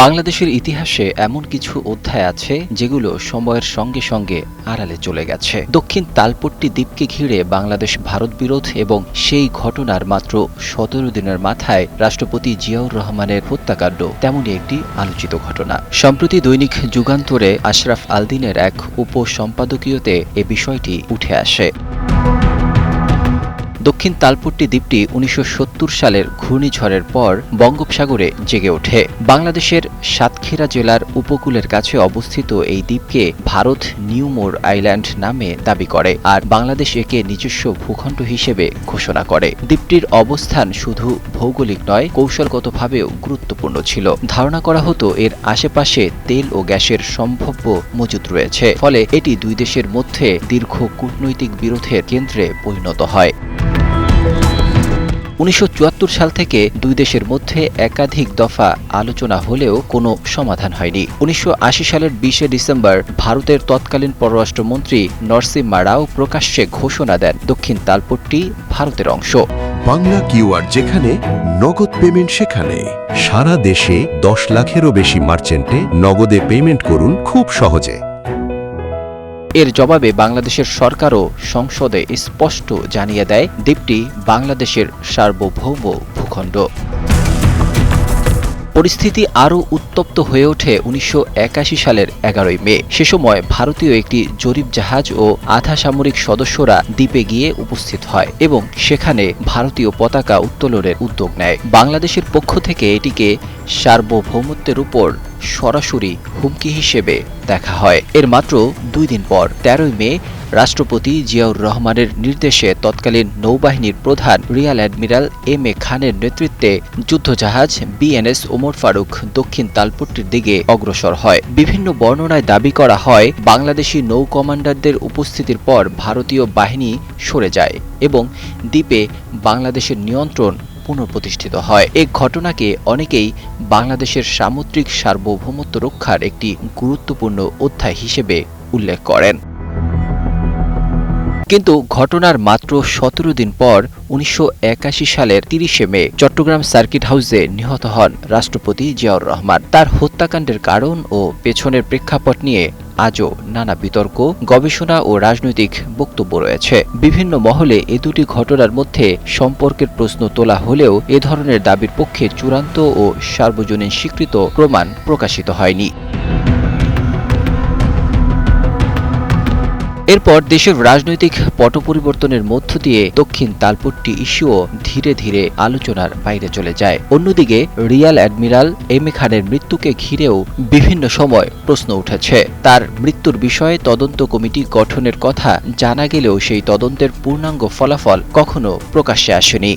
বাংলাদেশের ইতিহাসে এমন কিছু অধ্যায় আছে যেগুলো সময়ের সঙ্গে সঙ্গে আড়ালে চলে গেছে। দক্ষিণ তালপট্টি দ্বীপকে ঘিরে বাংলাদেশ ভারত বিরোধ এবং সেই ঘটনার মাত্র ১৭ দিনের মাথায় রাষ্ট্রপতি জিয়াউর রহমানের হত্যাকাণ্ড তেমনই একটি আলোচিত ঘটনা। সম্প্রতি দৈনিক যুগান্তরে আশরাফ আলদিনের এক উপসম্পাদকীয়তে এ বিষয়টি উঠে আসে। দক্ষিণ তালপট্টি দ্বীপটি ১৯৭০ সালের ঘূর্ণিঝড়ের পর বঙ্গোপসাগরে জেগে ওঠে। বাংলাদেশের সাতক্ষীরা জেলার উপকূলের কাছে অবস্থিত এই দ্বীপকে ভারত নিউমোর আইল্যান্ড নামে দাবি করে, আর বাংলাদেশ একে নিজস্ব ভূখণ্ড হিসেবে ঘোষণা করে। দ্বীপটির অবস্থান শুধু ভৌগোলিক নয়, কৌশলগতভাবেও গুরুত্বপূর্ণ ছিল। ধারণা করা হতো এর আশেপাশে তেল ও গ্যাসের সম্ভাব্য মজুদ রয়েছে, ফলে এটি দুই দেশের মধ্যে দীর্ঘ কূটনৈতিক বিরোধের কেন্দ্রে পরিণত হয়। ১৯৭৪ সাল থেকে দুই দেশের মধ্যে একাধিক দফা আলোচনা হলেও কোনো সমাধান হয়নি। ১৯৮০ সালের ২০ ডিসেম্বর ভারতের তৎকালীন পররাষ্ট্রমন্ত্রী নরসিমহা রাও প্রকাশ্যে ঘোষণা দেন দক্ষিণ তালপট্টি ভারতের অংশ। বাংলা কিউআর যেখানে নগদ পেমেন্ট সেখানে। সারা দেশে ১০ লাখেরও বেশি মার্চেন্টে নগদে পেমেন্ট করুন খুব সহজে। এর জবাবে বাংলাদেশের সরকারও সংসদে স্পষ্ট জানিয়ে দেয় দ্বীপটি বাংলাদেশের সার্বভৌম ভূখণ্ড। পরিস্থিতি আরও উত্তপ্ত হয়ে ওঠে ১৯৮১ সালের ১১ মে। সে সময় ভারতীয় একটি জরিপ জাহাজ ও আধা সামরিক সদস্যরা দ্বীপে গিয়ে উপস্থিত হয় এবং সেখানে ভারতীয় পতাকা উত্তোলনের উদ্যোগ নেয়। বাংলাদেশের পক্ষ থেকে এটিকে সার্বভৌমত্বের উপর সরাসরি হুমকি হিসেবে দেখা হয়। এর মাত্র ২ দিন পর ১৩ মে রাষ্ট্রপতি জিয়াউর রহমানের নির্দেশে তৎকালীন নৌবাহিনীর প্রধান রিয়ার অ্যাডমিরাল এম এ খানের নেতৃত্বে যুদ্ধজাহাজ বিএনএস ওমর ফারুক দক্ষিণ তালপট্টির দিকে অগ্রসর হয়। বিভিন্ন বর্ণনায় দাবি করা হয় বাংলাদেশি নৌ কমান্ডারদের উপস্থিতির পর ভারতীয় বাহিনী সরে যায় এবং দ্বীপে বাংলাদেশের নিয়ন্ত্রণ পুনঃপ্রতিষ্ঠিত হয়। এই ঘটনাকে অনেকেই বাংলাদেশের সামুদ্রিক সার্বভৌমত্ব রক্ষার একটি গুরুত্বপূর্ণ অধ্যায় হিসেবে উল্লেখ করেন। কিন্তু ঘটনার মাত্র ১৭ দিন পর ১৯৮১ সালের ৩০ মে চট্টগ্রাম সার্কিট হাউসে নিহত হন রাষ্ট্রপতি জিয়াউর রহমান। তার হত্যাকাণ্ডের কারণ ও পেছনের প্রেক্ষাপট নিয়ে আজও নানা বিতর্ক, গবেষণা ও রাজনৈতিক বক্তব্য রয়েছে। বিভিন্ন মহলে এ দুটি ঘটনার মধ্যে সম্পর্কের প্রশ্ন তোলা হলেও এ ধরনের দাবির পক্ষে চূড়ান্ত ও সার্বজনীন স্বীকৃত প্রমাণ প্রকাশিত হয়নি। এরপর দেশের রাজনৈতিক পট পরিবর্তনের মধ্য দিয়ে দক্ষিণ তালপট্টি ইস্যুও ধীরে ধীরে আলোচনার বাইরে চলে যায়। অন্যদিকে রিয়ার অ্যাডমিরাল এম এ খানের মৃত্যুকে ঘিরেও বিভিন্ন সময় প্রশ্ন উঠেছে। তার মৃত্যুর বিষয়ে তদন্ত কমিটি গঠনের কথা জানা গেলেও সেই তদন্তের পূর্ণাঙ্গ ফলাফল কখনো প্রকাশ্যে আসেনি।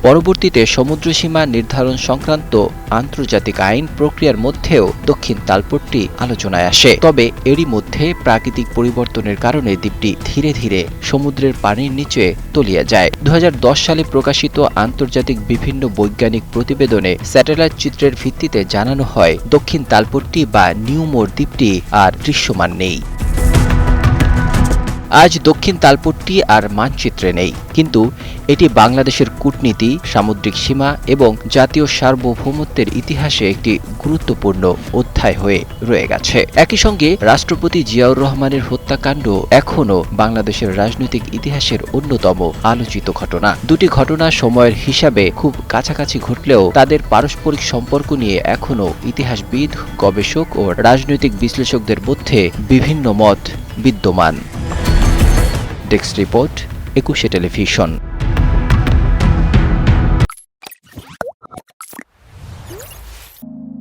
পরবর্তীতে সমুদ্রসীমা নির্ধারণ সংক্রান্ত আন্তর্জাতিক আইন প্রক্রিয়ার মধ্যেও দক্ষিণ তালপট্টি আলোচনায় আসে। তবে এরই মধ্যে প্রাকৃতিক পরিবর্তনের কারণে দ্বীপটি ধীরে ধীরে সমুদ্রের পানির নিচে তলিয়ে যায়। ২০১০ সালে প্রকাশিত আন্তর্জাতিক বিভিন্ন বৈজ্ঞানিক প্রতিবেদনে স্যাটেলাইট চিত্রের ভিত্তিতে জানানো হয় দক্ষিণ তালপট্টি বা নিউমোর দ্বীপটি আর দৃশ্যমান নেই। আজ দক্ষিণ তালপট্টি আর মানচিত্রে নেই, কিন্তু এটি বাংলাদেশের কূটনীতি, সামুদ্রিক সীমা এবং জাতীয় সার্বভৌমত্বের ইতিহাসে একটি গুরুত্বপূর্ণ অধ্যায় হয়ে রয়ে গেছে। একই সঙ্গে রাষ্ট্রপতি জিয়াউর রহমানের হত্যাকাণ্ড এখনও বাংলাদেশের রাজনৈতিক ইতিহাসের অন্যতম আলোচিত ঘটনা। দুটি ঘটনা সময়ের হিসাবে খুব কাছাকাছি ঘটলেও তাদের পারস্পরিক সম্পর্ক নিয়ে এখনও ইতিহাসবিদ, গবেষক ও রাজনৈতিক বিশ্লেষকদের মধ্যে বিভিন্ন মত বিদ্যমান। Desk report, ২১ television.